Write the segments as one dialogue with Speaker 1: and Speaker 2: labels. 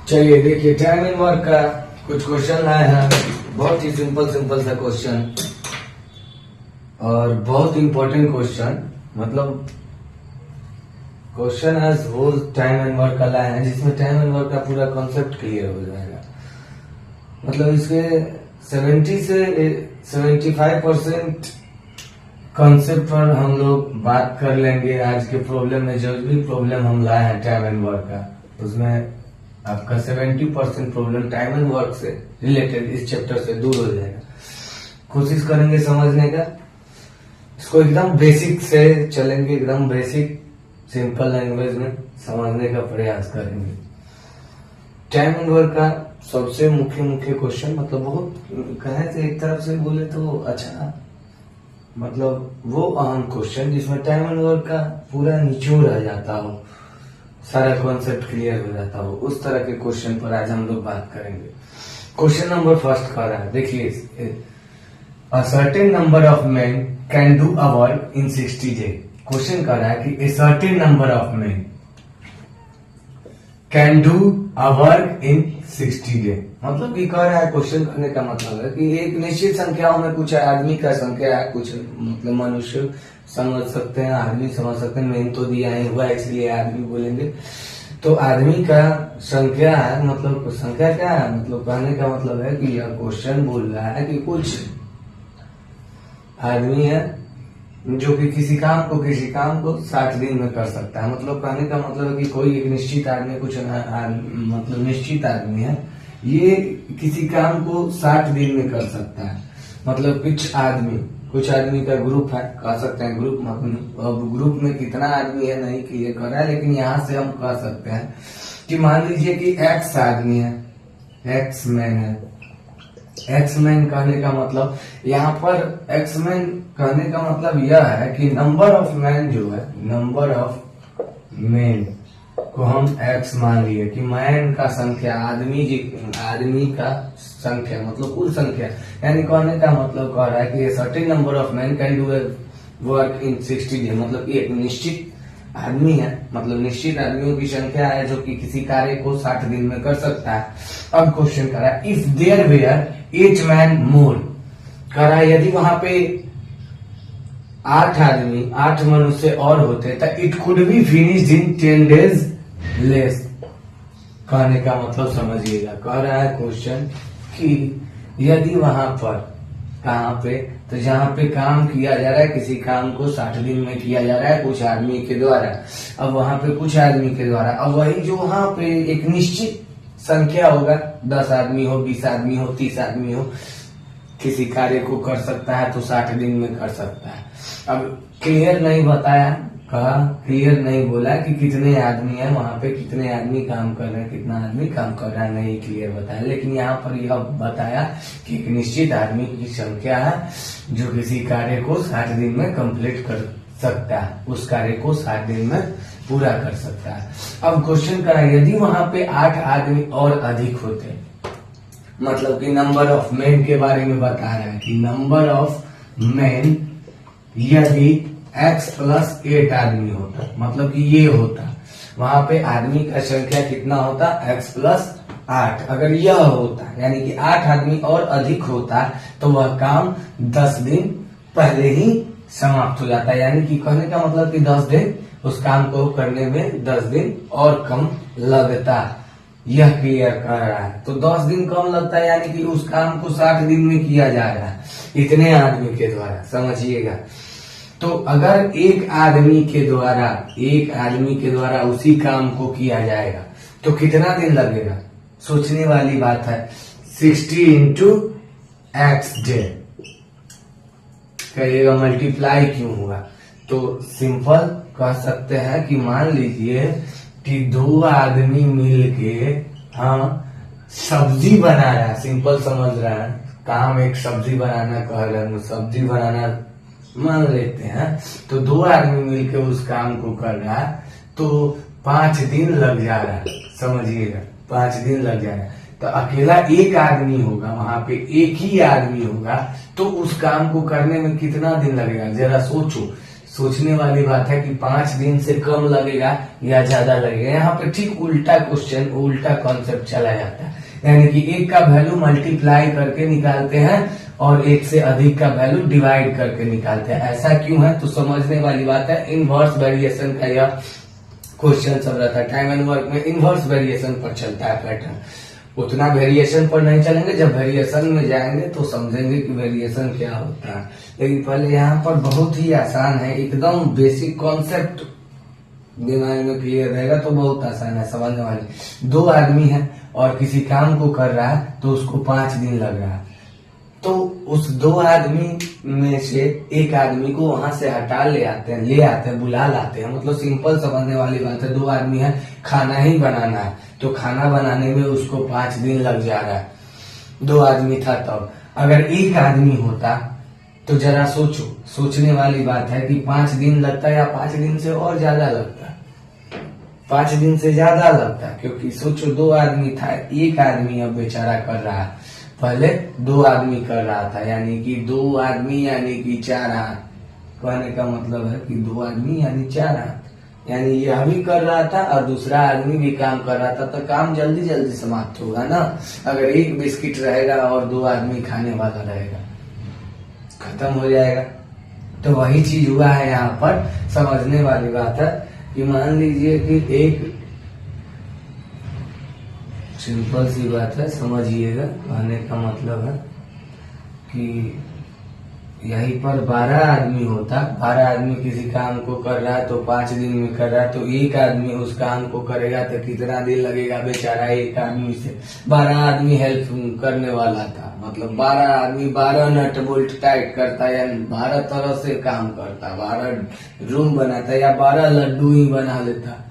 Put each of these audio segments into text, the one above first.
Speaker 1: चलिए देखिए time and work का कुछ क्वेश्चन लाए हैं। बहुत ही सिंपल सिंपल सा क्वेश्चन और बहुत इंपॉर्टेंट क्वेश्चन, मतलब question as whole time and work का लाए हैं, जिसमें टाइम एंड वर्क का पूरा कॉन्सेप्ट क्लियर हो जाएगा। मतलब इसके 70 से 75% कॉन्सेप्ट पर हम लोग बात कर लेंगे। आज के प्रॉब्लम में जो भी प्रॉब्लम हम लाए हैं टाइम एंड वर्क का, उसमें आपका 70% प्रॉब्लम टाइम एंड वर्क से रिलेटेड इस चैप्टर से दूर हो जाएगा। कोशिश करेंगे समझने का, इसको एकदम बेसिक से चलेंगे, एकदम बेसिक सिंपल लैंग्वेज में समझने का प्रयास करेंगे। टाइम एंड वर्क का सबसे मुख्य क्वेश्चन, मतलब बहुत कहे से एक तरफ से बोले तो अच्छा, मतलब वो अहम क्वेश्चन जिसमें टाइम एंड वर्क का पूरा निचोड़ आ जाता हो, सारा कॉन्सेप्ट क्लियर हो जाता हो, उस तरह के क्वेश्चन पर आज हम लोग बात करेंगे। क्वेश्चन नंबर फर्स्ट कर रहा है, देखिए a certain number of man can do a work in 60 day. Question कर रहा है कि a certain number of man can do a work in 60 day. मतलब कि कह रहा है, क्वेश्चन करने का मतलब है कि एक निश्चित संख्याओं में कुछ आदमी का संख्या है, कुछ मतलब मनुष्य समझ सकते हैं, आदमी समझ सकते हैं, मेन तो दिया ही हुआ इसलिए आदमी बोलेंगे। तो आदमी का संख्या है, मतलब संख्या क्या है, मतलब कहने का मतलब है कि यह क्वेश्चन बोल रहा है कि कुछ आदमी है जो कि किसी काम को 60 दिन में कर सकता है। मतलब कहने का मतलब है कि कोई एक निश्चित आदमी, मतलब निश्चित आदमी है, ये किसी काम को 60 दिन में कर सकता है। मतलब कुछ आदमी का ग्रुप है, कह सकते हैं ग्रुप, मतलब अब ग्रुप में कितना आदमी है नहीं क्लियर कर रहा है, लेकिन यहाँ से हम कह सकते हैं कि मान लीजिए कि एक्स आदमी है, एक्स मैन है। एक्स मैन कहने का मतलब, यहाँ पर एक्स मैन कहने का मतलब यह है कि नंबर ऑफ मैन जो है, नंबर ऑफ मैन को हम एक्स मान लिए कि मैन का संख्या, आदमी का संख्या मतलब कुल संख्या, यानी कहने का मतलब कह रहा है कि certain number of man can do work in 60 day. मतलब एक निश्चित आदमी है, मतलब निश्चित आदमियों की संख्या है जो कि किसी कार्य को 60 दिन में कर सकता है। अब क्वेश्चन कर रहा है, if there where 8 man more, कह रहा है यदि वहां पे 8 मनुष्य और होते तो it could be finished in 10 days less. कहने का मतलब समझिएगा, कह रहा है क्वेश्चन कि यदि वहां पर, कहाँ पे, तो जहाँ पे काम किया जा रहा है, किसी काम को 60 दिन में किया जा रहा है कुछ आदमी के द्वारा। अब वहां पे कुछ आदमी के द्वारा, अब वही जो वहां पे एक निश्चित संख्या होगा, 10 आदमी हो, 20 आदमी हो, 30 आदमी हो, किसी कार्य को कर सकता है तो 60 दिन में कर सकता है। अब क्लियर नहीं बताया, कहा क्लियर नहीं बोला कि कितने आदमी है वहां पे, कितने आदमी काम कर रहे हैं, कितना आदमी काम कर रहा है, नहीं क्लियर बताया। लेकिन यहाँ पर यह बताया कि एक निश्चित आदमी की संख्या है जो किसी कार्य को 60 दिन में कंप्लीट कर सकता है, उस कार्य को 60 दिन में पूरा कर सकता है। अब क्वेश्चन करा, यदि वहां पे 8 आदमी और अधिक होते, मतलब कि नंबर ऑफ मैन के बारे में बता रहा है कि नंबर ऑफ मैन यदि x + 8 आदमी होता, मतलब कि ये होता, वहां पे आदमी का संख्या कितना होता, x + 8। अगर यह होता यानी कि 8 आदमी और अधिक होता तो वह काम 10 दिन पहले ही समाप्त हो जाता, यानी कि कहने का मतलब कि 10 दिन, उस काम को करने में 10 दिन और कम लगता। यह क्लियर कर रहा है, तो 10 दिन कम लगता है, यानी कि उस काम को 60 दिन में किया जा रहा है इतने आदमी के द्वारा, समझिएगा। तो अगर एक आदमी के द्वारा उसी काम को किया जाएगा तो कितना दिन लगेगा, सोचने वाली बात है। 60 × x डे कहिएगा, मल्टीप्लाई क्यों हुआ, तो सिंपल कह सकते हैं कि मान लीजिए कि 2 आदमी मिलके सब्जी बना रहा है, सिंपल समझ रहा है, काम एक सब्जी बनाना कह रहे हैं, सब्जी बनाना मान लेते हैं, तो 2 आदमी मिलके उस काम को कर रहा है तो 5 दिन लग जा रहा है, समझिएगा 5 दिन लग जा रहा है। तो अकेला एक आदमी होगा, वहां पे एक ही आदमी होगा, तो उस काम को करने में कितना दिन लगेगा, जरा सोचो, सोचने वाली बात है कि 5 दिन से कम लगेगा या ज्यादा लगेगा। यहाँ पे ठीक उल्टा क्वेश्चन, उल्टा कॉन्सेप्ट चला जाता है, यानी कि एक का वैल्यू मल्टीप्लाई करके निकालते हैं और एक से अधिक का वैल्यू डिवाइड करके निकालते हैं। ऐसा क्यों है? तो समझने वाली बात है। इनवर्स वेरिएशन का यह क्वेश्चन सब रहता है। टाइम एंड वर्क में इनवर्स वेरिएशन पर चलता है पैटर्न। उतना वेरिएशन पर नहीं चलेंगे, जब वेरिएशन में जाएंगे तो समझेंगे कि वेरिएशन क्या होता है। लेकिन पहले यहाँ पर बहुत ही आसान है, एकदम बेसिक कॉन्सेप्ट दिमाग में क्लियर रहेगा तो बहुत आसान है समझने वाले। 2 आदमी है और किसी काम को कर रहा है तो उसको 5 दिन लग रहा है, तो उस 2 आदमी में से एक आदमी को वहां से हटा ले आते हैं, बुला लाते हैं। मतलब सिंपल समझने वाली बात है। 2 आदमी है, खाना ही बनाना है, तो खाना बनाने में उसको 5 दिन लग जा रहा है। 2 आदमी था तब। अगर एक आदमी होता तो जरा सोचो, सोचने वाली बात है कि 5 दिन लगता या 5 दिन से और ज्यादा लगता? 5 दिन से ज्यादा लगता, क्योंकि सोचो 2 आदमी था, एक आदमी अब बेचारा कर रहा है। पहले 2 आदमी कर रहा था, यानी कि 2 आदमी यानी कि 4 हाथ। कहने का मतलब है कि 2 आदमी यानी 4 हाथ, यानी यह भी कर रहा था और दूसरा आदमी भी काम कर रहा था, तो काम जल्दी जल्दी समाप्त होगा ना। अगर एक बिस्किट रहेगा और 2 आदमी खाने वाला रहेगा, खत्म हो जाएगा। तो वही चीज हुआ है यहाँ पर। समझने वाली बात है कि मान लीजिए कि एक सिंपल सी बात है, समझिएगा। कहने का मतलब है कि यहीं पर 12 आदमी होता, 12 आदमी किसी काम को कर रहा है तो 5 दिन में कर रहा है, तो एक आदमी उस काम को करेगा तो कितना दिन लगेगा बेचारा एक आदमी से। 12 आदमी हेल्प करने वाला था, मतलब 12 आदमी 12 नट बोल्ट टाइट करता या 12 तरह से काम करता, 12 रूम बनाता या 12 लड्डू ही बना लेता।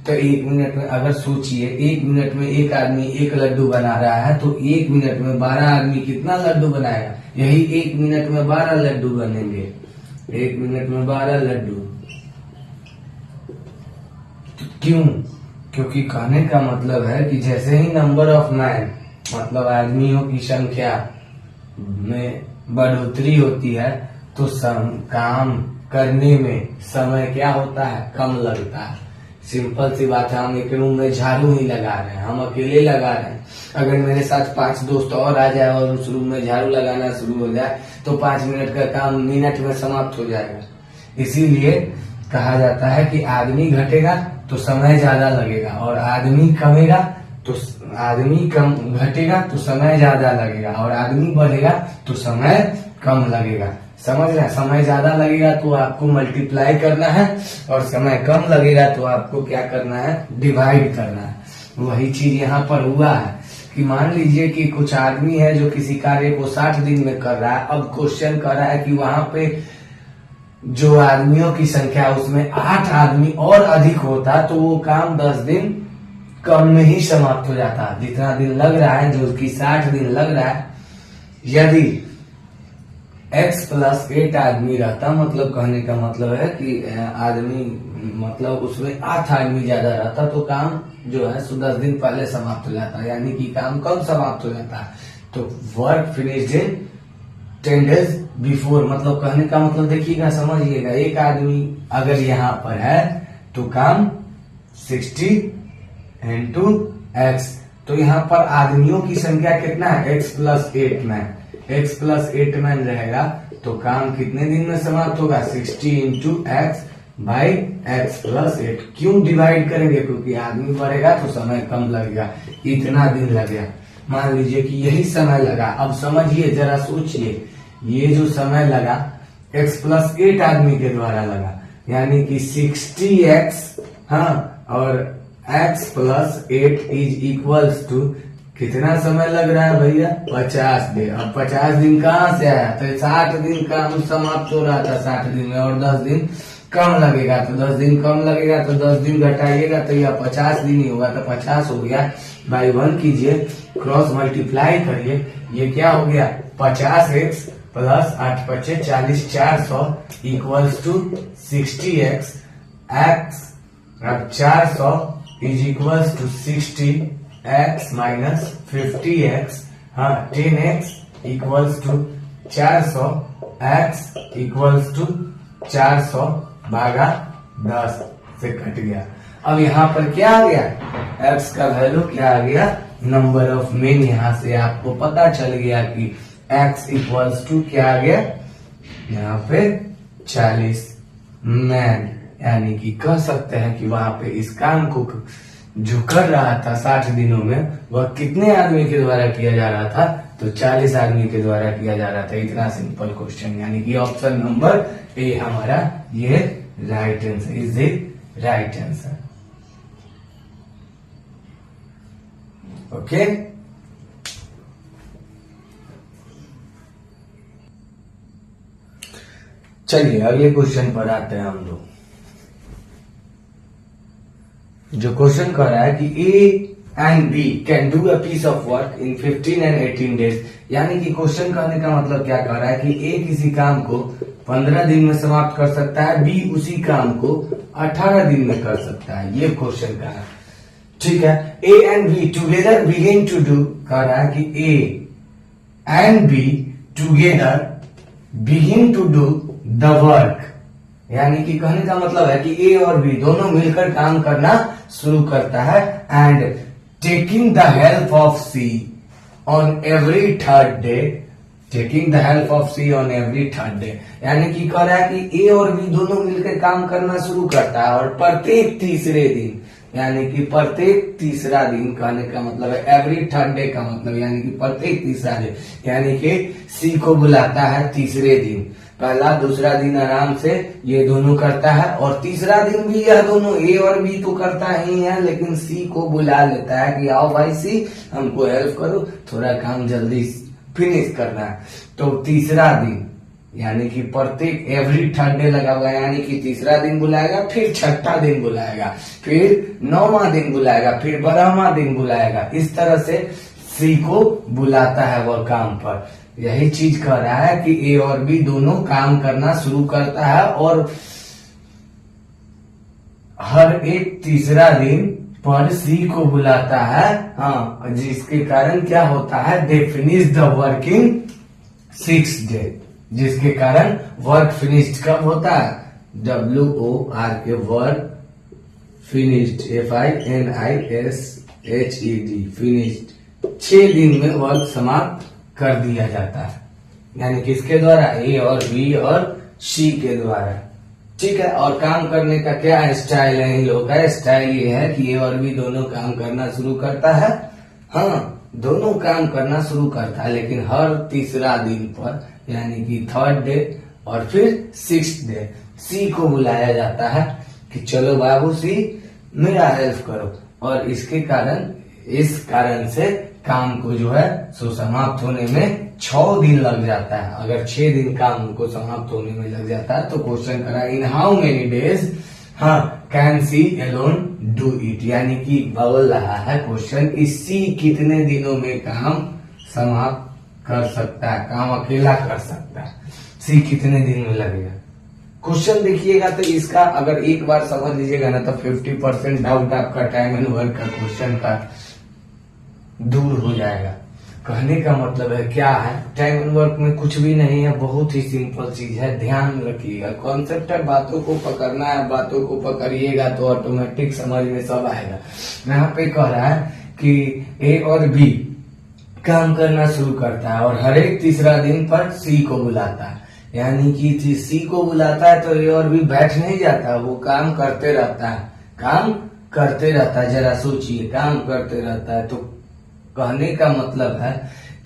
Speaker 1: तो 1 मिनट में अगर सोचिए, 1 मिनट में एक आदमी 1 लड्डू बना रहा है, तो 1 मिनट में 12 आदमी कितना लड्डू बनाएगा? यही 1 मिनट में 12 लड्डू बनेंगे। 1 मिनट में 12 लड्डू। तो क्यों? क्योंकि कहने का मतलब है कि जैसे ही नंबर ऑफ मैन, मतलब आदमियों की संख्या में बढ़ोतरी होती है, तो काम करने में समय क्या होता है? कम लगता है। सिंपल सी बात है। हम एक रूम में झाड़ू ही लगा रहे हैं, हम अकेले लगा रहे हैं। अगर मेरे साथ 5 दोस्त और आ जाए और उस रूम में झाड़ू लगाना शुरू हो जाए तो 5 मिनट का काम मिनट में समाप्त हो जाएगा। इसीलिए कहा जाता है कि आदमी घटेगा तो समय ज्यादा लगेगा, और आदमी कमेगा तो घटेगा तो समय ज्यादा लगेगा, और आदमी बढ़ेगा तो समय कम लगेगा। समझ रहे हैं? समय ज्यादा लगेगा तो आपको मल्टीप्लाई करना है, और समय कम लगेगा तो आपको क्या करना है? डिवाइड करना है। वही चीज यहाँ पर हुआ है कि मान लीजिए कि कुछ आदमी है जो किसी कार्य को 60 दिन में कर रहा है। अब क्वेश्चन कर रहा है कि वहां पे जो आदमियों की संख्या उसमें 8 आदमी और अधिक होता तो वो काम 10 दिन कम में ही समाप्त हो जाता। जितना दिन लग रहा है, जो कि 60 दिन लग रहा है, यदि x + 8 आदमी रहता, मतलब कहने का मतलब है कि आदमी मतलब उसमें 8 आदमी ज्यादा रहता तो काम जो है 10 दिन पहले समाप्त हो जाता, यानी कि काम कम समाप्त हो जाता है। तो वर्क फिनिश्ड इन 10 days बिफोर, मतलब कहने का मतलब देखिएगा, समझिएगा। एक आदमी अगर यहाँ पर है तो काम 60 × x, तो यहाँ पर आदमियों की संख्या कितना है? x + 8 man. x + 8 मैन रहेगा तो काम कितने दिन में समाप्त होगा? 60 × x / x + 8। क्यों डिवाइड करेंगे? क्योंकि आदमी बढ़ेगा तो समय कम लगेगा, इतना दिन लगेगा। मान लीजिए कि यही समय लगा। अब समझिए, जरा सोचिए, ये जो समय लगा x + 8 आदमी के द्वारा लगा, यानी कि 60x, हाँ, और x + 8 = कितना समय लग रहा है भैया? 50 दिन। अब 50 दिन कहाँ से आया? तो 60 दिन काम समाप्त हो रहा था 60 दिन में, और 10 दिन कम लगेगा। तो 10 दिन कम लगेगा तो 10 दिन घटाइएगा तो यह 50 दिन ही होगा। तो 50 हो गया, बाई 1 कीजिए, क्रॉस मल्टीप्लाई करिए, ये क्या हो गया? 50x + 8 × 5 = 40, 400 = 60x। अब 400 = 60x - 50x, हाँ, 10x = 400, x = 400 भागा 10 से कट गया। अब यहाँ पर क्या आ गया, x का वैल्यू क्या आ गया, नंबर ऑफ मेन। यहाँ से आपको पता चल गया कि x इक्वल्स टू क्या आ गया, यहाँ पे 40 मैन। यानी कि कह सकते हैं कि वहां पे इस काम को जो कर रहा था 60 दिनों में, वह कितने आदमी के द्वारा किया जा रहा था, तो 40 आदमी के द्वारा किया जा रहा था। इतना सिंपल क्वेश्चन, यानी कि ऑप्शन नंबर ए हमारा ये right answer, is the right answer. Okay, चलिए अगले क्वेश्चन पर आते हैं हम लोग। जो क्वेश्चन कर रहा है कि A and B can do a piece of work in 15 and 18 days. यानी कि क्वेश्चन करने का मतलब क्या कर रहा है कि ए किसी काम को 15 दिन में समाप्त कर सकता है, बी उसी काम को 18 दिन में कर सकता है। ये क्वेश्चन का है, ठीक है। A and B together begin to do, कह रहा है कि A and B together begin to do the work. यानी कि कहने का मतलब है कि ए और बी दोनों मिलकर काम करना शुरू करता है, and taking the help of C on every third day, taking the help of C on every third day. यानी कि कह रहा है कि ए और बी दोनों मिलकर काम करना शुरू करता है, और प्रत्येक तीसरे दिन, यानी कि प्रत्येक तीसरा दिन, कहने का मतलब है एवरी थर्ड डे का मतलब यानी कि प्रत्येक तीसरा दिन, यानी कि सी को बुलाता है तीसरे दिन। पहला दूसरा दिन आराम से ये दोनों करता है, और तीसरा दिन भी यह दोनों ए और बी तो करता ही है, लेकिन सी को बुला लेता है कि आओ भाई सी, हमको हेल्प करो, थोड़ा काम जल्दी फिनिश करना है। तो तीसरा दिन यानी कि प्रत्येक एवरी थर्ड डे लगा हुआ है, यानी कि तीसरा दिन बुलाएगा, फिर छठा दिन बुलाएगा, फिर 9वां दिन बुलाएगा, फिर 12वां दिन बुलाएगा। इस तरह से सी को बुलाता है वह काम पर। यही चीज कह रहा है कि ए और बी दोनों काम करना शुरू करता है, और हर एक तीसरा दिन पर सी को बुलाता है, हाँ, जिसके कारण क्या होता है, they finish the working 6 day, जिसके कारण वर्क फिनिश्ड कब होता है, WOR के वर्क फिनिश्ड, FINISHED फिनिश्ड 6 दिन में वर्क समाप्त कर दिया जाता है। यानी किसके द्वारा, ए और बी और सी के द्वारा, ठीक है। और काम करने का क्या स्टाइल है इन लोगों का, स्टाइल ये है कि ए और बी दोनों काम करना शुरू करता है, हाँ, दोनों काम करना शुरू करता है, लेकिन हर तीसरा दिन पर, यानी कि थर्ड डे और फिर 6th डे सी को बुलाया जाता है कि चलो बाबू सी मेरा हेल्प करो, और इसके कारण, इस कारण से काम को जो है सो समाप्त होने में 6 दिन लग जाता है। अगर 6 दिन काम को समाप्त होने में लग जाता है तो क्वेश्चन करा इन हाउ मेनी डेज, हाँ, can C alone do it. यानी कि बोल रहा है क्वेश्चन, इस सी कितने दिनों में काम समाप्त कर सकता है, काम अकेला कर सकता है, सी कितने दिन में लगेगा। क्वेश्चन देखिएगा तो इसका अगर एक बार समझ लीजिएगा ना तो 50% डाउट आपका टाइम एंड वर्क का क्वेश्चन का दूर हो जाएगा। कहने का मतलब है क्या है, टाइम एंड वर्क में कुछ भी नहीं है, बहुत ही सिंपल चीज है, ध्यान रखिएगा। कॉन्सेप्ट है, बातों को पकड़ना है, बातों को पकड़िएगा तो ऑटोमेटिक समझ में सब आएगा। यहाँ पे कह रहा है कि ए और बी काम करना शुरू करता है, और हर एक तीसरा दिन पर सी को बुलाता है। यानी कि सी को बुलाता है तो ए और बी बैठ नहीं जाता, वो काम करते रहता है, काम करते रहता है। जरा सोचिए, काम करते रहता है, तो कहने का मतलब है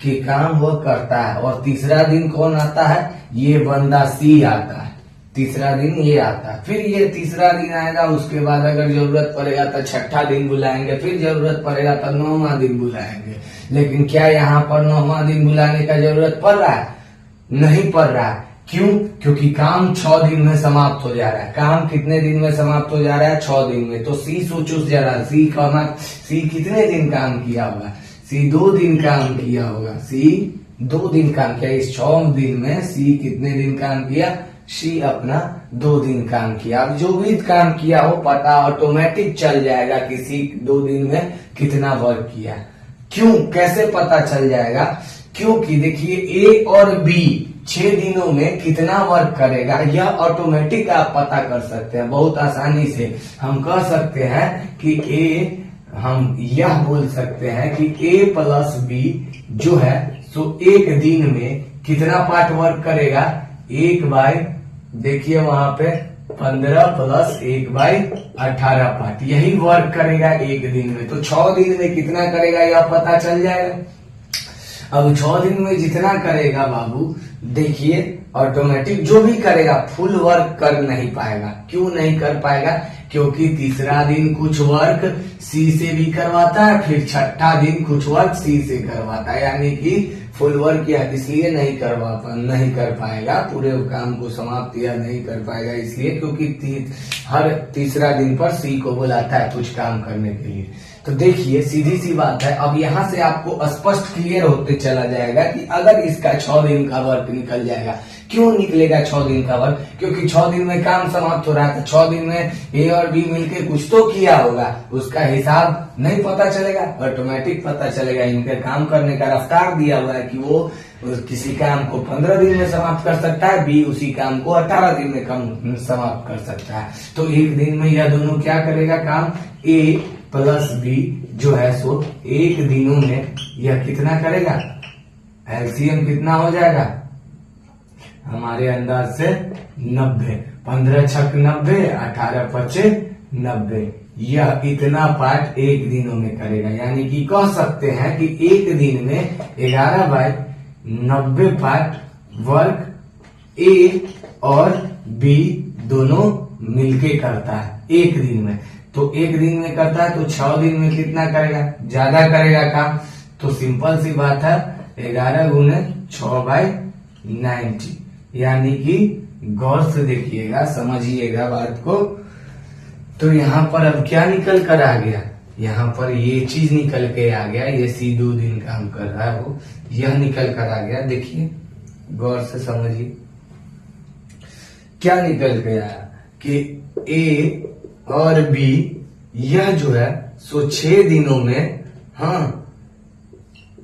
Speaker 1: कि काम वो करता है, और तीसरा दिन कौन आता है, ये बंदा सी आता है, तीसरा दिन ये आता है, फिर ये तीसरा दिन आएगा, उसके बाद अगर जरूरत पड़ेगा तो छठा दिन बुलाएंगे, फिर जरूरत पड़ेगा तो 9वां दिन बुलाएंगे। लेकिन क्या यहाँ पर 9वां दिन बुलाने का जरूरत पड़ रहा है, नहीं पड़ रहा है। क्यों? क्योंकि काम 6 दिन में समाप्त हो जा रहा है। काम कितने दिन में समाप्त हो जा रहा है, 6 दिन में। तो सी सोचो जरा, सी कितने दिन काम किया होगा, सी 2 दिन काम किया होगा, सी 2 दिन काम किया। इस 6 दिन में सी कितने दिन काम किया, सी अपना 2 दिन काम किया। अब जो भी काम किया हो पता ऑटोमेटिक चल जाएगा कि सी 2 दिन में कितना वर्क किया। क्यों, कैसे पता चल जाएगा, क्योंकि देखिए ए और बी 6 दिनों में कितना वर्क करेगा, यह ऑटोमेटिक आप पता कर सकते हैं बहुत आसानी से। हम कह सकते हैं कि हम यह बोल सकते हैं कि A प्लस बी जो है सो एक दिन में कितना पार्ट वर्क करेगा, 1/, देखिए वहां पे 15 प्लस 1/18 पार्ट, यही वर्क करेगा एक दिन में। तो 6 दिन में कितना करेगा यह पता चल जाएगा। अब 6 दिन में जितना करेगा बाबू, देखिए ऑटोमेटिक जो भी करेगा फुल वर्क कर नहीं पाएगा। क्यों नहीं कर पाएगा, क्योंकि तीसरा दिन कुछ वर्क सी से भी करवाता है, फिर छठा दिन कुछ वर्क सी से करवाता है, यानी कि फुल वर्क या इसलिए नहीं कर पाएगा, पूरे काम को समाप्त या नहीं कर पाएगा इसलिए क्योंकि हर तीसरा दिन पर सी को बुलाता है कुछ काम करने के लिए। तो देखिए सीधी सी बात है, अब यहाँ से आपको स्पष्ट क्लियर होते चला जाएगा कि अगर इसका 6 दिन का वर्क निकल जाएगा। क्यों निकलेगा 6 दिन का वर्क, क्योंकि 6 दिन में काम समाप्त हो रहा है। तो 6 दिन में ए और बी मिलके कुछ तो किया होगा, उसका हिसाब नहीं पता चलेगा, ऑटोमेटिक पता चलेगा। इनके काम करने का रफ्तार दिया हुआ है कि वो किसी काम को 15 दिन में समाप्त कर सकता है, बी उसी काम को 18 दिन में समाप्त कर सकता है। तो एक दिन में यह दोनों क्या करेगा काम, ए प्लस बी जो है सो एक दिनों में यह कितना करेगा, एलसीएम कितना हो जाएगा हमारे अंदाज से 90, 15 छक 90, 18 पचे 90, यह इतना पार्ट एक दिनों में करेगा। यानी कि कह सकते हैं कि एक दिन में 11/90 पार्ट वर्क ए और बी दोनों मिलके करता है एक दिन में। तो एक दिन में करता है तो 6 दिन में कितना करेगा, ज्यादा करेगा काम। तो सिंपल सी बात है 11 गुने 6/90, यानी कि गौर से देखिएगा, समझिएगा बात को। तो यहाँ पर अब क्या निकल कर आ गया, यहाँ पर ये चीज निकल के आ गया, ये सी 2 दिन काम कर रहा है वो, यह निकल कर आ गया। देखिए गौर से समझिए क्या निकल के आया कि ए और बी यह जो है सो 6 दिनों में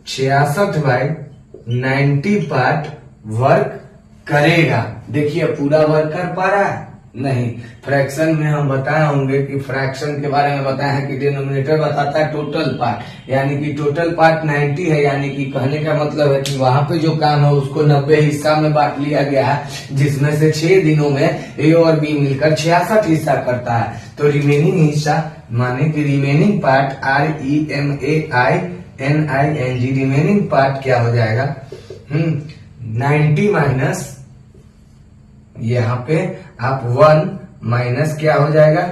Speaker 1: 66/90 पार्ट वर्क करेगा। देखिए पूरा वर्क कर पा रहा है नहीं। फ्रैक्शन में हम बताए होंगे कि फ्रैक्शन के बारे में बताया है कि डिनोमिनेटर बताता है टोटल पार्ट, यानी कि टोटल पार्ट 90 है, यानी कि कहने का मतलब है कि वहां पे जो काम है उसको 90 हिस्सा में बांट लिया गया है, जिसमें से 6 दिनों में ए और बी मिलकर 66 हिस्सा करता है। तो रिमेनिंग हिस्सा माने कि remaining part REMAINING remaining part क्या हो जाएगा 90 माइनस, यहाँ पे आप 1 माइनस क्या हो जाएगा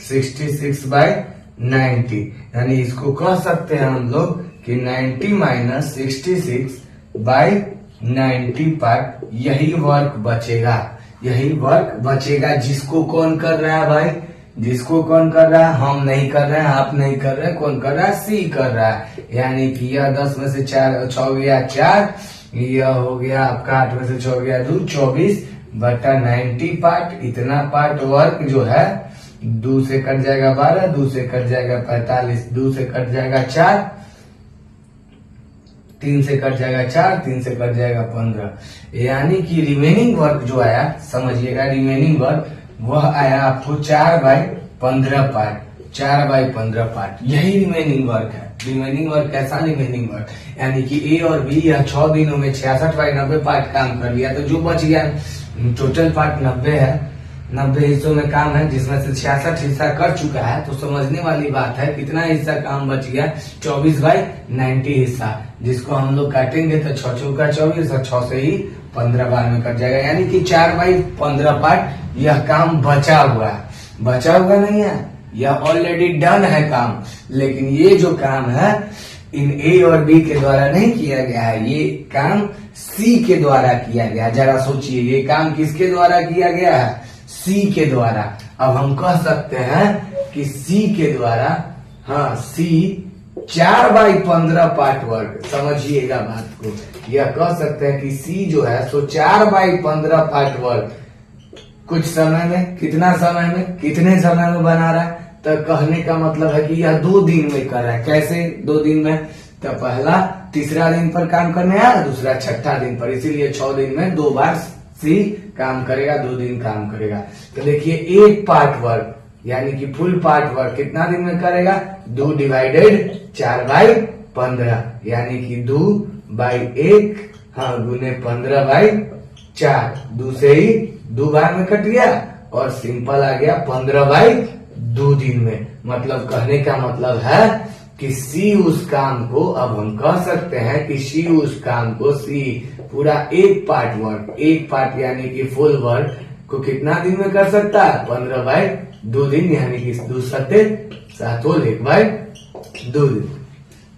Speaker 1: 66/90, यानी इसको कह सकते हैं हम लोग कि 90 माइनस 66/90 पार्ट यही वर्क बचेगा, यही वर्क बचेगा। जिसको कौन कर रहा है भाई, जिसको कौन कर रहा है, हम नहीं कर रहे हैं, आप नहीं कर रहे हैं, कौन कर रहा है, सी कर रहा है। यानी कि यह 10 में से 6 गया 4, यह हो गया आपका 8 में से 6 गया 2, 24/90 पार्ट। इतना पार्ट वर्क जो है 2 से कट जाएगा 12, 2 से कट जाएगा 45, 2 से कट जाएगा 4, 3 से कट जाएगा 4, 3 से कट जाएगा 15, यानी कि रिमेनिंग वर्क जो आया, समझिएगा रिमेनिंग वर्क वह आया आपको 4/15 पार्ट, 4/15 पार्ट, यही रिमेनिंग वर्क है। रिमेनिंग वर्क कैसा रिमेनिंग वर्क, यानी कि ए और बी यह 6 दिनों में 66/90 पार्ट काम कर लिया, तो जो बच गया टोटल पार्ट 90 है, 90 हिस्सों में काम है, जिसमें से 66 हिस्सा कर चुका है। तो समझने वाली बात है कितना हिस्सा काम बच गया, 24/90 हिस्सा, जिसको हम लोग काटेंगे तो 6 चौका 24 और 6 से ही 15 बार में कट जाएगा, यानी कि 4/15 पार्ट यह काम बचा हुआ है। बचा हुआ नहीं है, यह ऑलरेडी डन है काम, लेकिन ये जो काम है इन ए और बी के द्वारा नहीं किया गया है, ये काम सी के द्वारा किया गया। जरा सोचिए ये काम किसके द्वारा किया गया है, सी के द्वारा। अब हम कह सकते हैं कि सी के द्वारा, सी 4/15 पार्ट वर्क, समझिएगा बात को, यह कह सकते हैं कि सी जो है सो 4/15 पार्ट वर्क कुछ समय में, कितना समय में, कितने समय में बना रहा है, तो कहने का मतलब है कि यह 2 दिन में कर रहा है। कैसे 2 दिन में, तो पहला तीसरा दिन पर काम करने आया, दूसरा छठा दिन पर, इसीलिए 6 दिन में 2 बार सी काम करेगा, 2 दिन काम करेगा। तो देखिए एक पार्ट वर्क यानी कि फुल पार्ट वर्क कितना दिन में करेगा, 2 डिवाइडेड 4/15 यानी कि 2/1, हाँ गुने 15/4, 2 से ही 2 बार में कट गया और सिंपल आ गया 15/2 दिन में। मतलब कहने का मतलब है कि सी उस काम को, अब हम कह सकते हैं कि सी उस काम को, सी पूरा एक पार्ट वर्क, एक पार्ट यानी कि फुल वर्क को कितना दिन में कर सकता है, 15/2 दिन यानी कि 2 सत्ते 7 1/2 दिन।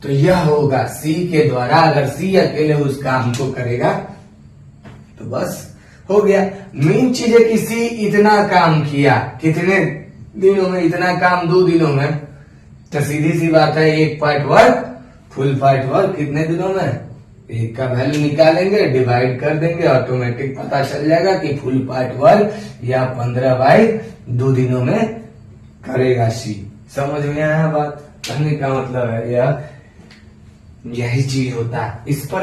Speaker 1: तो यह होगा सी के द्वारा, अगर सी अकेले उस काम को करेगा तो बस हो गया। मेन चीज है कि सी इतना काम किया, कितने दिनों में, इतना काम 2 दिनों में, तो सीधी सी बात है एक part work, full part work कितने दिनों में, एक का वैल्यू निकालेंगे, डिवाइड कर देंगे, ऑटोमेटिक पता चल जाएगा कि फुल पार्ट वर्क या 15/2 दिनों में करेगा सी। समझ में आया बात? कहने का मतलब है यही चीज होता है। इस पर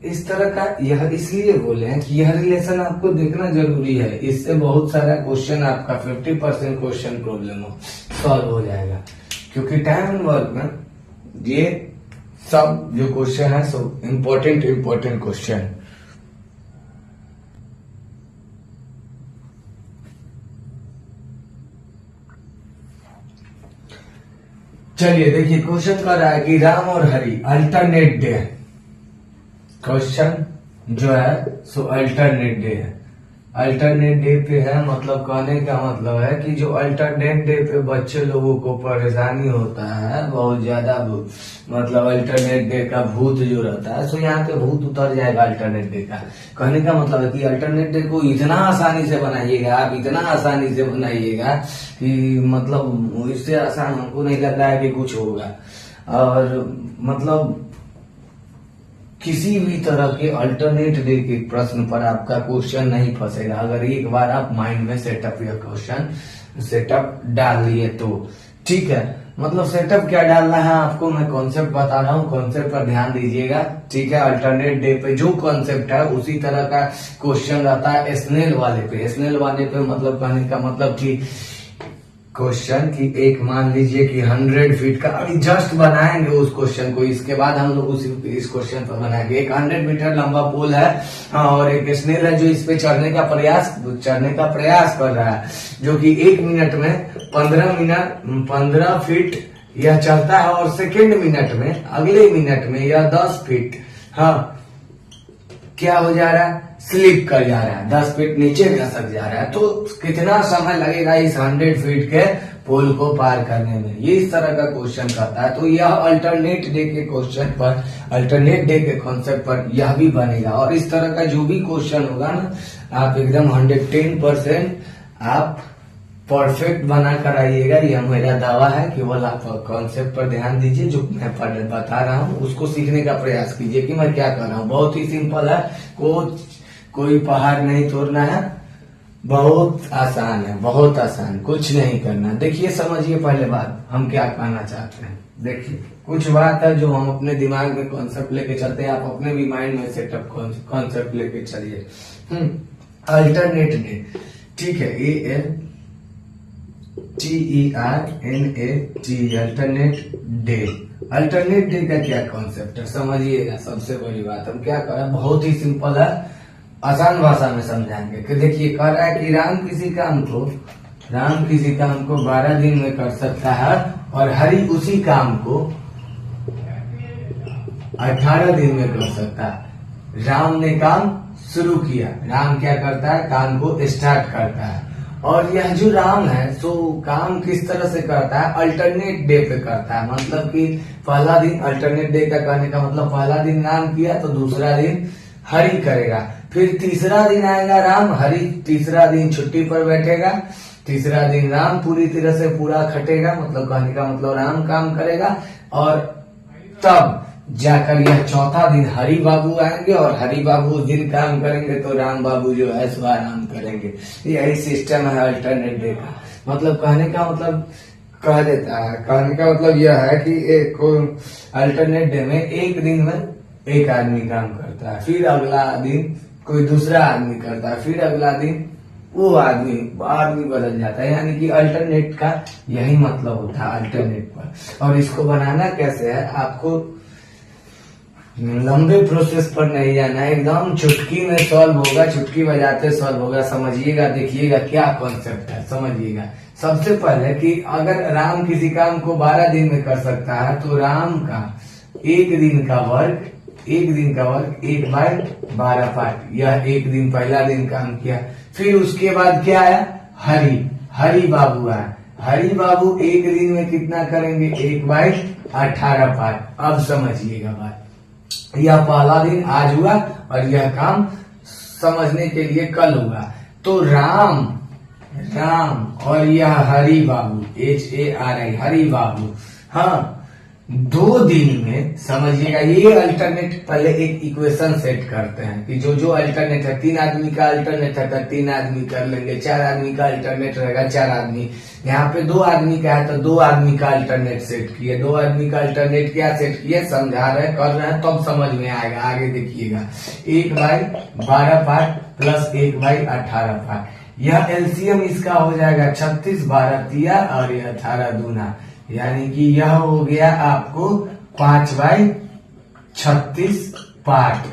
Speaker 1: इस तरह का यह इसलिए बोले हैं कि यह रिलेशन आपको देखना जरूरी है, इससे बहुत सारा क्वेश्चन आपका 50% क्वेश्चन प्रॉब्लम सॉल्व हो जाएगा। क्योंकि टाइम एंड वर्क में ये सब जो क्वेश्चन है सब इम्पोर्टेंट क्वेश्चन। चलिए देखिए क्वेश्चन कर रहा है कि राम और हरि अल्टरनेट डे, क्वेश्चन जो है सो अल्टरनेट डे है। अल्टरनेट डे पे है, मतलब कहने का मतलब है कि जो अल्टरनेट डे पे बच्चे लोगों को परेशानी होता है बहुत ज्यादा, मतलब अल्टरनेट डे का भूत जो रहता है, सो यहाँ पे भूत उतर जाएगा अल्टरनेट डे का। कहने का मतलब है कि अल्टरनेट डे को इतना आसानी से बनाइएगा, आप इतना आसानी से बनाइएगा कि मतलब इससे आसान हमको नहीं लग रहा है कि कुछ होगा। और मतलब किसी भी तरह के अल्टरनेट डे के प्रश्न पर आपका क्वेश्चन नहीं फंसेगा अगर एक बार आप माइंड में सेटअप या क्वेश्चन सेटअप डाल लिए तो। ठीक है, मतलब सेटअप क्या डालना है आपको मैं कॉन्सेप्ट बता रहा हूँ, कॉन्सेप्ट पर ध्यान दीजिएगा। ठीक है, अल्टरनेट डे पे जो कॉन्सेप्ट है उसी तरह का क्वेश्चन रहता है स्नेल वाले पे। स्नेल वाले पे मतलब कहने का मतलब कि क्वेश्चन की एक मान लीजिए कि 100 फीट का, अभी जस्ट बनाएंगे उस क्वेश्चन को, इसके बाद हम लोग इस क्वेश्चन पर बनाएंगे। एक 100 मीटर लंबा पुल है और एक स्नेल है जो इस पे चढ़ने का प्रयास कर रहा है, जो कि 1 मिनट में 15 फीट यह चलता है और सेकेंड मिनट में, अगले मिनट में यह 10 फीट हाँ क्या हो जा रहा है, स्लिप कर जा रहा है, 10 फीट नीचे खसक जा रहा है। तो कितना समय लगेगा इस 100 फीट के पुल को पार करने में, ये इस तरह का क्वेश्चन करता है। तो यह अल्टरनेट डे के क्वेश्चन पर, अल्टरनेट डे के कॉन्सेप्ट पर यह भी बनेगा। और इस तरह का जो भी क्वेश्चन होगा ना, आप एकदम 110% आप परफेक्ट बना कर आइएगा, यह मेरा दावा है। केवल आप कॉन्सेप्ट पर ध्यान दीजिए, जो मैं बता रहा हूँ उसको सीखने का प्रयास कीजिए कि मैं क्या कर रहा हूँ। बहुत ही सिंपल है, कोई पहाड़ नहीं तोड़ना है, बहुत आसान है, बहुत आसान, कुछ नहीं करना। देखिए समझिए पहले बात हम क्या कहना चाहते हैं। देखिए कुछ बात है जो हम अपने दिमाग में कॉन्सेप्ट लेके चलते हैं, आप अपने भी माइंड में सेटअप कॉन्सेप्ट लेके चलिए। अल्टरनेट डे, ठीक है, ALTERNAT, alternate day. Alternate day का क्या कॉन्सेप्ट है समझिएगा। सबसे बड़ी बात हम क्या कर रहे हैं, बहुत ही सिंपल है, आसान भाषा में समझाएंगे। कि देखिए कह रहा है कि राम किसी काम को 12 दिन में कर सकता है और हरि उसी काम को 18 दिन में कर सकता है। राम ने काम शुरू किया, राम क्या करता है, काम को स्टार्ट करता है। और यह जो राम है तो काम किस तरह से करता है, अल्टरनेट डे पे करता है। मतलब कि पहला दिन, अल्टरनेट डे का कहने का मतलब पहला दिन राम किया तो दूसरा दिन हरि करेगा, फिर तीसरा दिन आएगा राम, हरि तीसरा दिन छुट्टी पर बैठेगा, तीसरा दिन राम पूरी तरह से पूरा खटेगा, मतलब कहने का मतलब राम काम करेगा। और तब जाकर यह चौथा दिन हरि बाबू आएंगे और हरि बाबू उस दिन काम करेंगे तो राम बाबू जो है सो आराम करेंगे। यही सिस्टम है अल्टरनेट डे का। मतलब कहने का मतलब कह देता है, कहने का मतलब यह है कि एक अल्टरनेट डे में एक दिन में एक आदमी काम करता है, फिर अगला दिन कोई दूसरा आदमी करता है, फिर अगला दिन वो आदमी बदल जाता है। यानी कि अल्टरनेट का यही मतलब होता है, अल्टरनेट पर। और इसको बनाना कैसे है, आपको लंबे प्रोसेस पर नहीं जाना है, एकदम चुटकी में सॉल्व होगा, चुटकी बजाते सॉल्व होगा। समझिएगा, देखिएगा क्या कॉन्सेप्ट है, समझिएगा। सबसे पहले कि अगर राम किसी काम को 12 दिन में कर सकता है, तो राम का एक दिन का वर्क 1/12 पार्ट, यह एक दिन पहला दिन काम किया। फिर उसके बाद क्या आया, हरि बाबू आया। हरि बाबू एक दिन में कितना करेंगे, 1/18 पार्ट। अब समझिएगा बात, यह पहला दिन आज हुआ और यह काम समझने के लिए कल हुआ। तो राम और यह हरि बाबू, HARI, हरि बाबू, हाँ 2 दिन में, समझिएगा। ये अल्टरनेट पहले एक इक्वेशन सेट करते हैं कि जो अल्टरनेट है, 3 आदमी का अल्टरनेट है तो 3 आदमी कर लेंगे, 4 आदमी का अल्टरनेट रहेगा 4 आदमी। यहाँ पे 2 आदमी का है तो 2 आदमी का अल्टरनेट सेट किए। 2 आदमी का अल्टरनेट क्या सेट किए, समझा रहे कर रहे हैं, तब समझ में आएगा, आगे देखिएगा। 1/12 पार्ट प्लस 1/18 पार्ट, यह एलसीएम इसका हो जाएगा 36 12 तिया और यह 18 दूना, यानी कि यह हो गया आपको 5/36 पार्ट।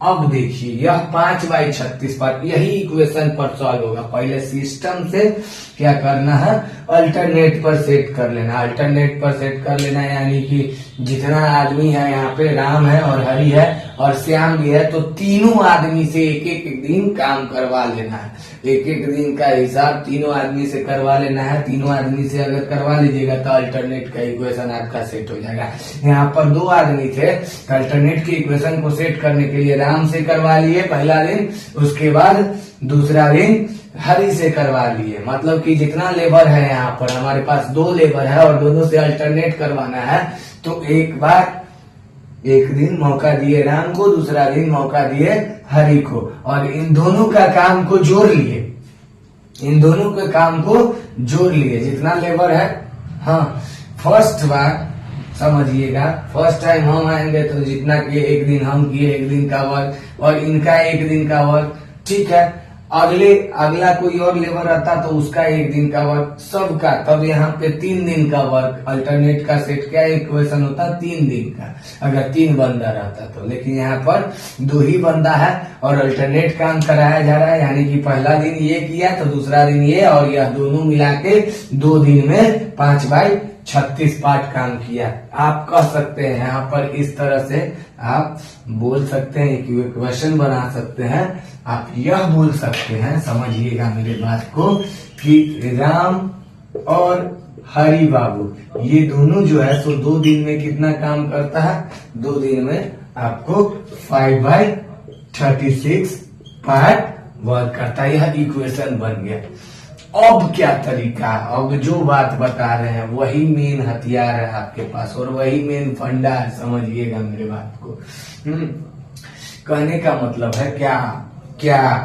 Speaker 1: अब देखिए यह 5/36 पार्ट, यही इक्वेशन पर सॉल्व होगा। पहले सिस्टम से क्या करना है, अल्टरनेट पर सेट कर लेना, अल्टरनेट पर सेट कर लेना। यानी कि जितना आदमी है यहाँ पे, राम है और हरि है और श्याम भी है, तो तीनों आदमी से एक एक दिन काम करवा लेना है। एक एक दिन का हिसाब तीनों आदमी से करवा लेना है। तीनों आदमी से अगर करवा लीजिएगा तो अल्टरनेट का इक्वेशन आपका सेट हो जाएगा। यहाँ पर 2 आदमी थे, अल्टरनेट के इक्वेशन को सेट करने के लिए राम से करवा लिए पहला दिन, उसके बाद दूसरा दिन हरि से करवा लिए। मतलब कि जितना लेबर है यहाँ पर, हमारे पास 2 लेबर है और दोनों से अल्टरनेट करवाना है, तो एक दिन मौका दिए राम को, दूसरा दिन मौका दिए हरि को, और इन दोनों का काम को जोड़ लिए, इन दोनों के काम को जोड़ लिए जितना लेबर है। हाँ, फर्स्ट बार समझिएगा, फर्स्ट टाइम हम आएंगे तो जितना किए, एक दिन हम किए, एक दिन का वर्क, और इनका एक दिन का वर्क, ठीक है। अगला कोई और लेबर आता तो उसका एक दिन का वर्क, सबका, तब यहाँ पे 3 दिन का वर्क। अल्टरनेट का सेट क्या इक्वेशन होता, 3 दिन का, अगर 3 बंदा रहता तो। लेकिन यहाँ पर 2 ही बंदा है और अल्टरनेट काम कराया जा रहा है, यानी कि पहला दिन ये किया तो दूसरा दिन ये, और यह दोनों मिला के 2 दिन में 5/36 पार्ट काम किया। आप कह सकते हैं यहाँ पर, इस तरह से आप बोल सकते हैं, एक इक्वेशन बना सकते हैं। आप यह बोल सकते हैं, समझिएगा मेरे बात को, कि राम और हरि बाबू ये दोनों जो है सो 2 दिन में कितना काम करता है, 2 दिन में आपको 5/36 पार्ट वर्क करता है। यह इक्वेशन बन गया। अब क्या तरीका, अब जो बात बता रहे हैं वही मेन हथियार है आपके पास और वही मेन फंडा है, समझिएगा मेरे बात को। कहने का मतलब है क्या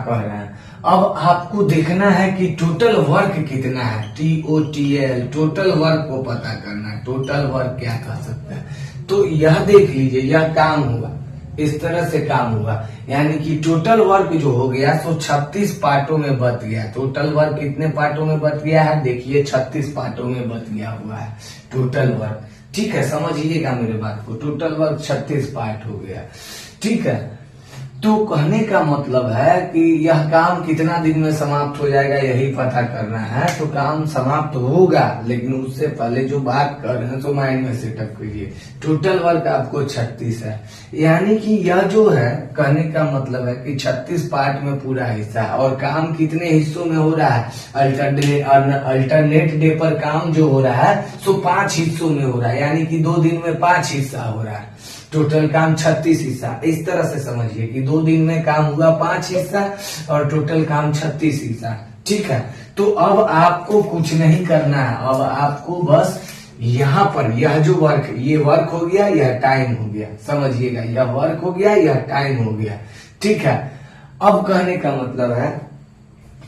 Speaker 1: कह रहे हैं। अब आपको देखना है कि टोटल वर्क कितना है, TOTL, टोटल वर्क को पता करना है। टोटल वर्क क्या कह सकते हैं, तो यह देख लीजिए, यह काम हुआ, इस तरह से काम हुआ, यानी कि टोटल वर्क जो हो गया सो 36 पार्टों में बट गया। टोटल वर्क कितने पार्टों में बट गया है, देखिए 36 पार्टों में बट गया हुआ है टोटल वर्क, ठीक है। समझिएगा मेरे बात को, टोटल वर्क 36 पार्ट हो गया, ठीक है। तो कहने का मतलब है कि यह काम कितना दिन में समाप्त हो जाएगा, यही पता करना है। तो काम समाप्त होगा, लेकिन उससे पहले जो बात कर रहे हैं तो माइंड में सेटअप करिए। टोटल वर्क आपको 36 है, यानी कि यह जो है, कहने का मतलब है कि 36 पार्ट में पूरा हिस्सा है। और काम कितने हिस्सों में हो रहा है, अल्टरनेट डे पर काम जो हो रहा है सो 5 हिस्सों में हो रहा है, यानी कि 2 दिन में 5 हिस्सा हो रहा है। टोटल काम 36 हिस्सा, इस तरह से समझिए कि 2 दिन में काम हुआ 5 हिस्सा और टोटल काम 36 हिस्सा, ठीक है। तो अब आपको कुछ नहीं करना है, अब आपको बस यहाँ पर यह जो वर्क, ये वर्क हो गया, यह टाइम हो गया, समझिएगा, यह वर्क हो गया, यह टाइम हो गया, ठीक है। अब कहने का मतलब है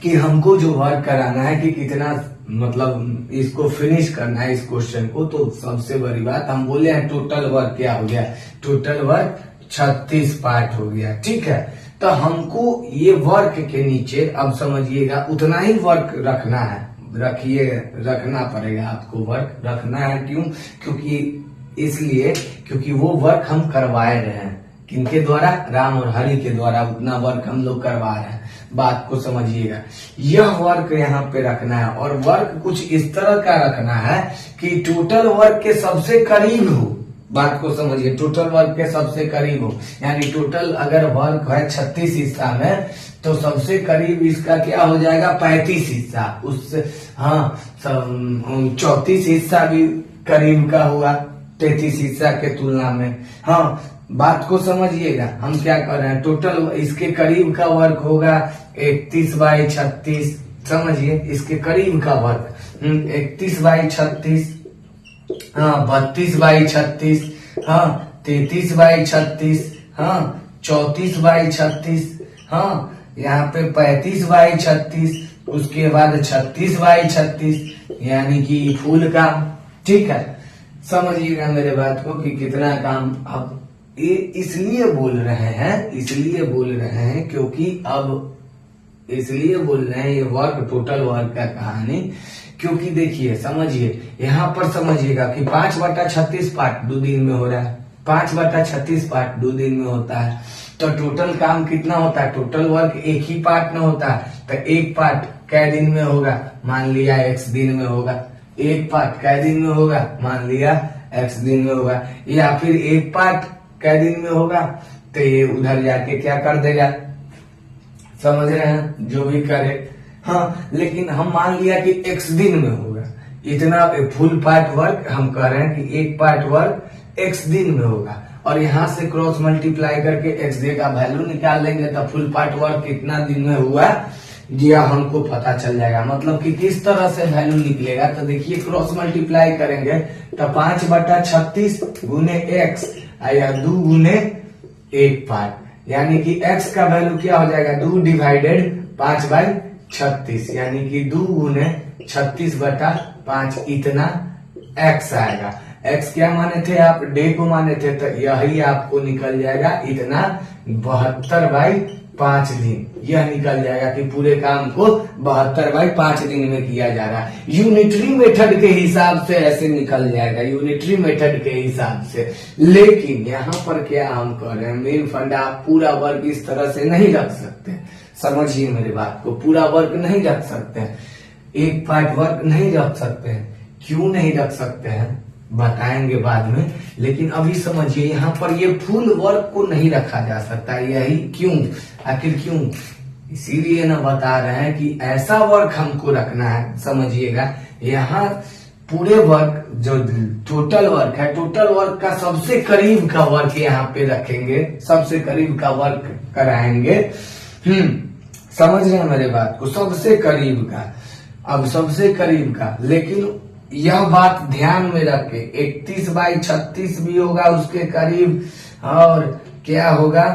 Speaker 1: कि हमको जो वर्क कराना है कि कितना, मतलब इसको फिनिश करना है इस क्वेश्चन को। तो सबसे बड़ी बात हम बोले हैं टोटल वर्क क्या हो गया, टोटल वर्क 36 पार्ट हो गया। ठीक है, तो हमको ये वर्क के नीचे अब समझिएगा उतना ही वर्क रखना है, रखना पड़ेगा आपको, वर्क रखना है। क्यों? क्योंकि इसलिए क्योंकि वो वर्क हम करवाए रहे हैं, किनके द्वारा? राम और हरि के द्वारा उतना वर्क हम लोग करवा रहे हैं। बात को समझिएगा, यह वर्क यहाँ पे रखना है और वर्क कुछ इस तरह का रखना है कि टोटल वर्क के सबसे करीब हो। बात को समझिए, टोटल वर्क के सबसे करीब हो, यानी टोटल अगर वर्क है 36 हिस्सा में तो सबसे करीब इसका क्या हो जाएगा? 35 हिस्सा। उससे हाँ 34 हिस्सा भी करीब का हुआ 33 हिस्सा के तुलना में। हाँ, बात को समझिएगा, हम क्या कर रहे हैं, टोटल इसके करीब का वर्क होगा 31/36। समझिए, इसके करीब का वर्क 31/36, हाँ 32/36, हाँ 33/36, हाँ 34/36, हाँ यहाँ पे 35/36, उसके बाद 36/36, यानी कि फुल काम। ठीक है, समझिएगा मेरे बात को कि कितना काम। अब ये इसलिए बोल रहे हैं क्योंकि अब इसलिए बोल रहे हैं ये वर्क, टोटल वर्क का कहानी, क्योंकि देखिए समझिए, यहाँ पर समझिएगा कि 5/36 पार्ट 2 दिन में हो रहा है, 5/36 पार्ट 2 दिन में होता है, तो टोटल काम कितना होता है? टोटल वर्क एक ही पार्ट में होता है, तो एक पार्ट कै दिन में होगा? मान लिया x दिन में होगा। एक पार्ट कै दिन में होगा? मान लिया x दिन में होगा। या फिर एक पार्ट कै दिन में होगा? तो ये उधर जाके क्या कर देगा, समझ रहे हैं, जो भी करे। हाँ, लेकिन हम मान लिया कि x दिन में होगा, इतना फुल पार्ट वर्क हम कह रहे हैं कि एक पार्ट वर्क x दिन में होगा, और यहाँ से क्रॉस मल्टीप्लाई करके x डे का वैल्यू निकाल लेंगे तो फुल पार्ट वर्क कितना दिन में हुआ यह हमको पता चल जाएगा। मतलब कि किस तरह से वैल्यू निकलेगा, तो देखिए क्रॉस मल्टीप्लाई करेंगे तो 5/36 गुने x या 2 गुने 1 पार्ट, यानी कि x का वैल्यू क्या हो जाएगा? 2 डिवाइडेड 5/36, यानी कि 2 गुने 36/5, इतना x आएगा। x क्या माने थे आप? डे को माने थे, तो यही आपको निकल जाएगा इतना 72/5 दिन। यह निकल जाएगा कि पूरे काम को 72/5 दिन में किया जा रहा है। यूनिटरी मेथड के हिसाब से ऐसे निकल जाएगा, यूनिटरी मेथड के हिसाब से। लेकिन यहाँ पर क्या हम कर रहे हैं, मेन फंडा, आप पूरा वर्क इस तरह से नहीं रख सकते। समझिए मेरी बात को, पूरा वर्क नहीं रख सकते, एक पार्ट वर्क नहीं रख सकते हैं। क्यों नहीं रख सकते हैं बताएंगे बाद में, लेकिन अभी समझिए यहाँ पर ये फुल वर्क को नहीं रखा जा सकता। यही क्यों, आखिर क्यों? इसीलिए ना बता रहे हैं कि ऐसा वर्क हमको रखना है। समझिएगा, यहाँ पूरे वर्क जो टोटल वर्क है, टोटल वर्क का सबसे करीब का वर्क यहाँ पे रखेंगे, सबसे करीब का वर्क कराएंगे। समझ रहे हैं मेरे बात को, सबसे करीब का। अब सबसे करीब का, लेकिन यह बात ध्यान में रखे, 31/36 भी होगा उसके करीब, और क्या होगा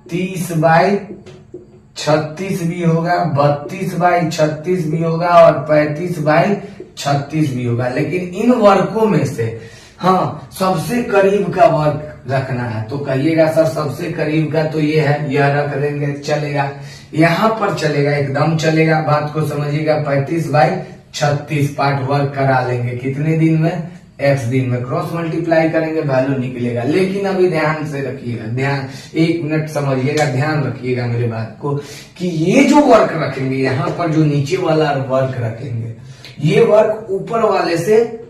Speaker 1: 30/36 भी होगा, 32/36 भी होगा, और 35/36 भी होगा। लेकिन इन वर्कों में से हाँ सबसे करीब का वर्क रखना है। तो कहिएगा सर सबसे करीब का तो ये है, यह रख देंगे, चलेगा, यहाँ पर चलेगा, एकदम चलेगा। बात को समझिएगा, 35/36 पार्ट वर्क करा लेंगे कितने दिन में? x दिन में। क्रॉस मल्टीप्लाई करेंगे, वैल्यू निकलेगा। लेकिन अभी ध्यान से रखिएगा, ध्यान 1 मिनट समझिएगा, ध्यान रखिएगा मेरे बात को, कि ये जो वर्क रखेंगे, यहाँ पर जो नीचे वाला वर्क रखेंगे, ये वर्क ऊपर वाले से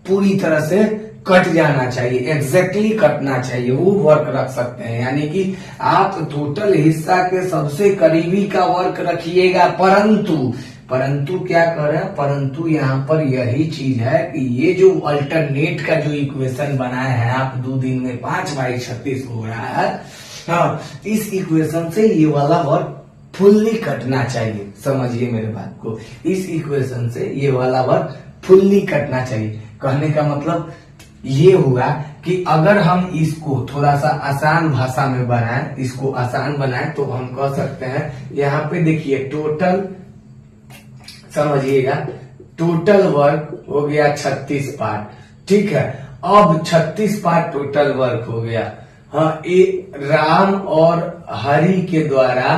Speaker 1: पूरी तरह से कट जाना चाहिए, एग्जैक्टली कटना चाहिए, वो वर्क रख सकते हैं। यानी कि आप टोटल हिस्सा के सबसे करीबी का वर्क रखिएगा, परंतु क्या कर रहे हैं, परंतु यहाँ पर यही चीज है कि ये जो अल्टरनेट का जो इक्वेशन बनाए हैं आप 2 दिन में 5/36 हो रहा है, हाँ, इस इक्वेशन से ये वाला वर्क फुल्ली कटना चाहिए। समझिए मेरे बात को, इस इक्वेशन से ये वाला वर्क फुल्ली कटना चाहिए। कहने का मतलब ये हुआ कि अगर हम इसको थोड़ा सा आसान भाषा में बनाएं, इसको आसान बनाएं, तो हम कह सकते हैं, यहाँ पे देखिए टोटल, समझिएगा, टोटल वर्क हो गया 36 पार्ट, ठीक है। अब 36 पार्ट टोटल वर्क हो गया, हाँ, राम और हरि के द्वारा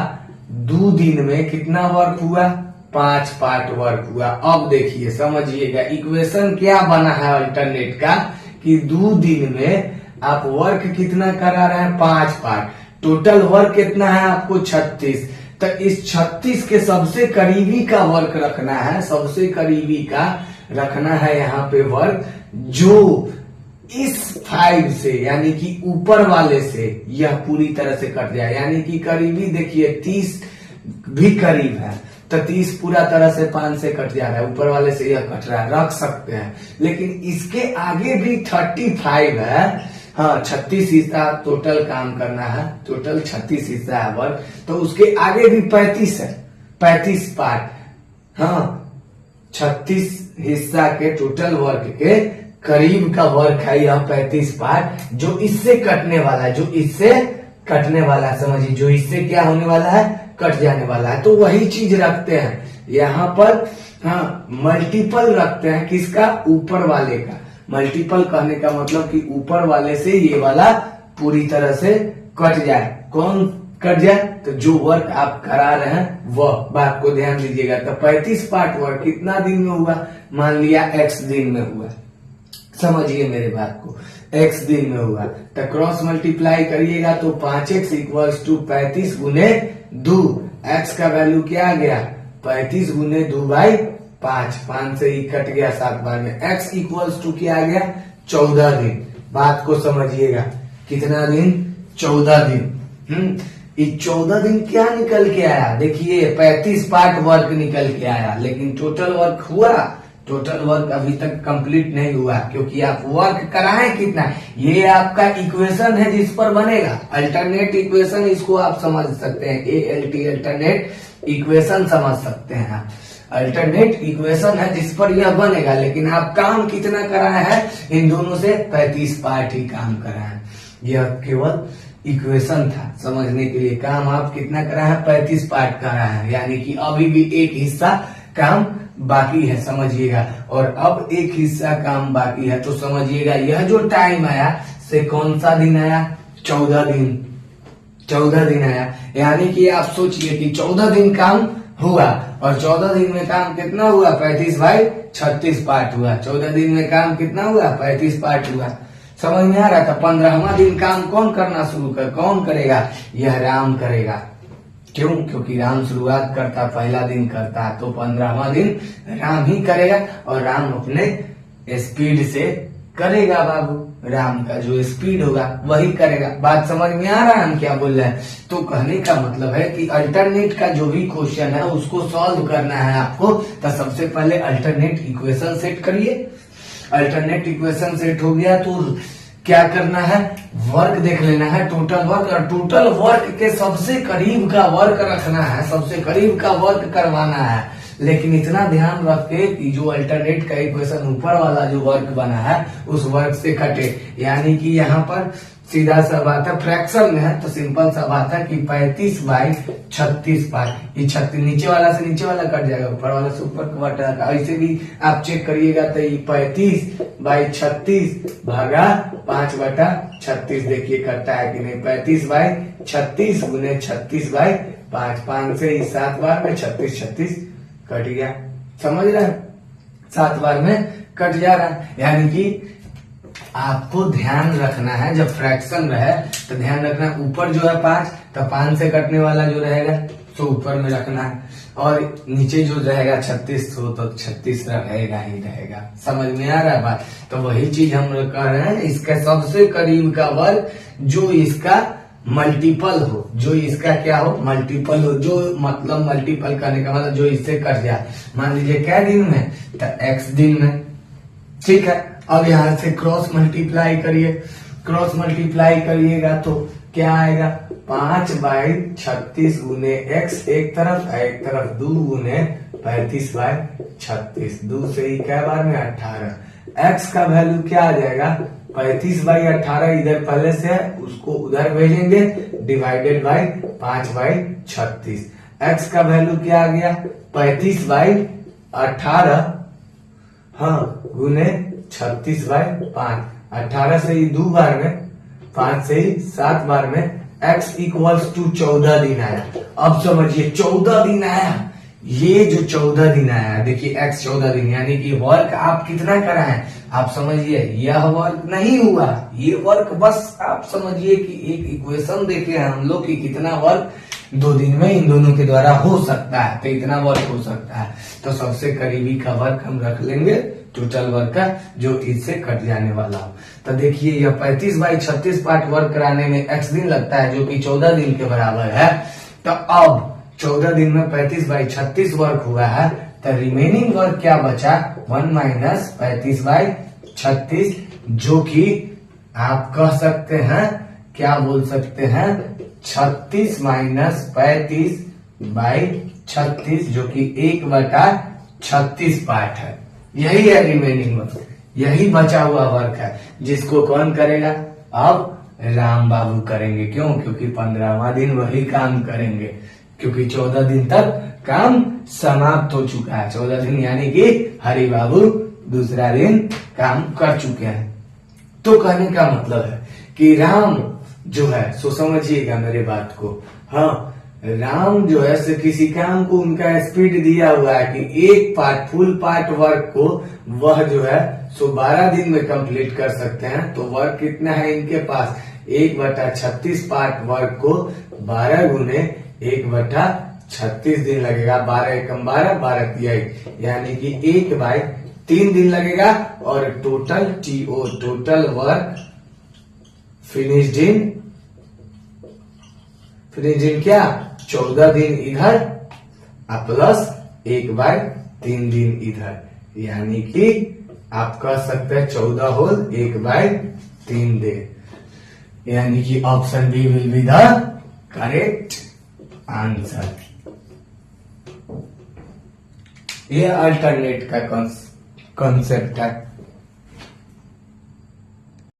Speaker 1: 2 दिन में कितना वर्क हुआ? 5 पार्ट वर्क हुआ। अब देखिए समझिएगा इक्वेशन क्या बना है अल्टरनेट का कि 2 दिन में आप वर्क कितना करा रहे हैं? 5 पार्ट। टोटल वर्क कितना है आपको? 36। तो इस 36 के सबसे करीबी का वर्क रखना है, सबसे करीबी का रखना है यहाँ पे वर्क जो इस 5 से यानी कि ऊपर वाले से यह पूरी तरह से कट जाए। यानी कि करीबी देखिए 30 भी करीब है तो 30 पूरा तरह से 5 से कट जा रहा है, ऊपर वाले से यह कट रहा है, रख सकते हैं। लेकिन इसके आगे भी 35 है। हाँ, 36 हिस्सा टोटल काम करना है, टोटल 36 हिस्सा है वर्क, तो उसके आगे भी 35 है, 35 पार्ट। हाँ, 36 हिस्सा के टोटल वर्क के करीब का वर्क है यह 35 पार्ट जो इससे कटने वाला है, जो इससे कटने वाला है। समझिए जो इससे क्या होने वाला है? कट जाने वाला है। तो वही चीज रखते हैं यहाँ पर। हाँ, मल्टीपल रखते हैं किसका? ऊपर वाले का। मल्टीपल कहने का मतलब कि ऊपर वाले से ये वाला पूरी तरह से कट जाए। कौन कट जाए? तो जो वर्क आप करा रहे हैं वह बात को ध्यान दीजिएगा। तो 35 पार्ट वर्क कितना दिन में हुआ? मान लिया x दिन में हुआ। समझिए मेरे बात को, x दिन में हुआ तो क्रॉस मल्टीप्लाई करिएगा तो 5x इक्वल्स टू 35 गुने 2। x का वैल्यू क्या आ गया? 35 गुने 2 बाई 5। 5 से ही कट गया 7 बार में। x इक्वल्स टू क्या आ गया? 14 दिन। बात को समझिएगा, कितना दिन? 14 दिन। ये 14 दिन क्या निकल के आया? देखिए 35 पार्ट वर्क निकल के आया, लेकिन टोटल वर्क हुआ? टोटल वर्क अभी तक कंप्लीट नहीं हुआ क्योंकि आप वर्क कराएं कितना। ये आपका इक्वेशन है जिस पर बनेगा अल्टरनेट इक्वेशन, इसको आप समझ सकते हैं। ALT अल्टरनेट इक्वेशन समझ सकते हैं आप। अल्टरनेट इक्वेशन है जिस पर यह बनेगा, लेकिन आप काम कितना कराए हैं? इन दोनों से 35 पार्ट ही काम कराए। यह केवल इक्वेशन था, समझने के लिए। काम आप कितना करा है? 35 पार्ट करा है, यानी कि अभी भी एक हिस्सा काम बाकी है, समझिएगा। और अब एक हिस्सा काम बाकी है, तो समझिएगा यह जो टाइम आया से कौन सा दिन आया? 14 दिन। 14 दिन आया, यानी कि आप सोचिए कि 14 दिन काम हुआ और 14 दिन में काम कितना हुआ? 35 बाई 36 पार्ट हुआ। 14 दिन में काम कितना हुआ? 35 पार्ट हुआ। समझ में आ रहा था? 15वां दिन काम कौन करना शुरू कौन करेगा? यह राम करेगा। क्यों? क्योंकि राम शुरुआत करता, पहला दिन करता, तो 15वां दिन राम ही करेगा और राम अपने स्पीड से करेगा बाबू। राम का जो स्पीड होगा वही करेगा। बात समझ में आ रहा है हम क्या बोल रहे हैं? तो कहने का मतलब है कि अल्टरनेट का जो भी क्वेश्चन है उसको सॉल्व करना है आपको, तो सबसे पहले अल्टरनेट इक्वेशन सेट करिए। अल्टरनेट इक्वेशन सेट हो गया तो क्या करना है? वर्क देख लेना है, टोटल वर्क, और टोटल वर्क के सबसे करीब का वर्क रखना है, सबसे करीब का वर्क करवाना है। लेकिन इतना ध्यान रखे कि जो अल्टरनेट का इक्वेशन ऊपर वाला जो वर्क बना है उस वर्क से कटे। यानी कि यहाँ पर सीधा सा बात है, फ्रैक्शन में है तो सिंपल सा बात है कि 35 बाई 36 पार्ट। ये 36 नीचे वाला से नीचे वाला कट जाएगा, ऊपर वाला से ऊपर कट जाएगा। ऐसे भी आप चेक करिएगा तो ये 35 बाई 36 भागा 5/36 देखिए कटता है कि नहीं। 35 बाई 36 गुने 36 बाई 5। 5 से ही 7 बार में 36 कट गया। समझ रहे हैं? 7 बार में कट जा रहा है। यानी कि आपको ध्यान रखना है जब फ्रैक्शन रहे तो ध्यान रखना है ऊपर जो है 5 तो 5 से कटने वाला जो रहेगा तो ऊपर में रखना है, और नीचे जो रहेगा 36 तो 36 रहेगा ही रहेगा। समझ में आ रहा है बात? तो वही चीज हम लोग कह रहे हैं, इसका सबसे करीब का वर्ग जो इसका मल्टीपल हो, जो इसका क्या हो? मल्टीपल हो। जो मतलब मल्टीपल करने का मतलब जो इससे कट जाए। मान लीजिए क्या दिन में? तो x दिन में। ठीक है, अब यहां से क्रॉस मल्टीप्लाई करिए। क्रॉस मल्टीप्लाई करिएगा तो क्या आएगा? 5 बाई 36 गुने x एक तरफ, एक तरफ 2 गुने 35 बाई 36। 2 से ही क्या बार में? 18। x का वैल्यू क्या आ जाएगा? 35 बाई 18 इधर पहले से है, उसको उधर भेजेंगे, डिवाइडेड बाई 5 बाई 36। x का वैल्यू क्या आ गया? 35 बाई 18 हाँ गुने 36 बाई 5। 18 से ही 2 बार में 5 से 7 बार में x इक्वल्स टू 14 दिन आया। अब समझिए 14 दिन आया, ये जो 14 दिन आया, देखिए x 14 दिन, यानी कि वर्क आप कितना कराएं, आप समझिए यह वर्क नहीं हुआ, ये वर्क बस आप समझिए कि एक इक्वेशन देखे हैं हम लोग कि कितना वर्क 2 दिन में इन दोनों के द्वारा हो सकता है, तो इतना वर्क हो सकता है। तो सबसे करीबी का वर्क हम रख लेंगे टोटल वर्क का, जो इससे कट जाने वाला हो। तो देखिए यह 35/36 पार्ट वर्क कराने में x दिन लगता है, जो कि 14 दिन के बराबर है। तो अब 14 दिन में 35/36 वर्क हुआ है, तो रिमेनिंग वर्क क्या बचा, 1 - 35/36, जो कि आप कह सकते हैं, क्या बोल सकते हैं, 36 - 35/36, जो कि 1/36 पार्ट है। यही है रिमेनिंग वर्क, यही बचा हुआ वर्क है, जिसको कौन करेगा, अब राम बाबू करेंगे। क्यों, क्योंकि 15वां दिन वही काम करेंगे, क्योंकि 14 दिन तक काम समाप्त हो चुका है। 14 दिन यानी कि हरि बाबू दूसरा दिन काम कर चुके हैं। तो कहने का मतलब है कि राम जो है, सो समझिएगा मेरे बात को, हाँ राम जो है से किसी काम को उनका स्पीड दिया हुआ है कि एक पार्ट फुल पार्ट वर्क को वह जो है सो 12 दिन में कंप्लीट कर सकते हैं। तो वर्क कितना है इनके पास, 1/36 पार्ट वर्क को 12 गुने 1/36 दिन लगेगा। 12 एकम 12, 12 तिहाई, यानी कि 1/3 दिन लगेगा। और total TO total work finished इन क्या, 14 दिन इधर प्लस 1/3 दिन इधर, यानी कि आप कह सकते हैं 14 होल 1/3 डे, यानी कि option B will be the correct answer. ये अल्टरनेट का कॉन्सेप्ट है।